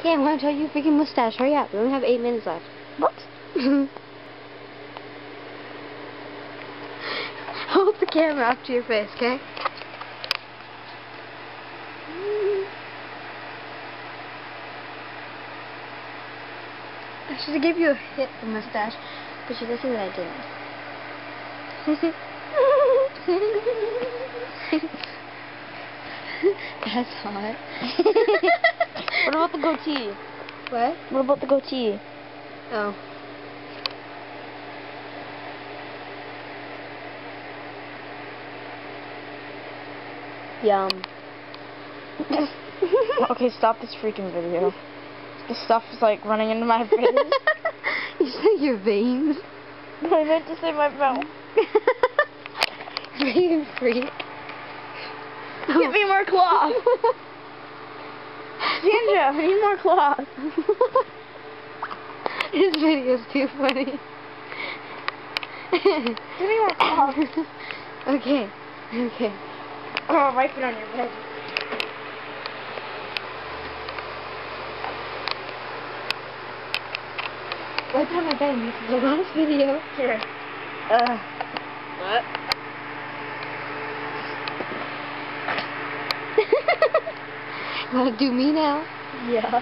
Okay, I'm gonna tell you freaking mustache. Hurry up. We only have 8 minutes left. What? Hold the camera up to your face, okay? I should have given you a hit for mustache, but you can see that I didn't. That's hot. What about the goatee? What? What about the goatee? Oh. Yum. Okay, stop this freaking video. This stuff is like running into my face. You said your veins. I meant to say my mouth. Vein free. Give me more cloth. Sandra, I need more cloth. This video's too funny. Give me more cloth. Okay. Okay. Oh, wipe it on your bed. Wipe it on my bed. This is the last video. Here. What? Wanna do me now? Yeah.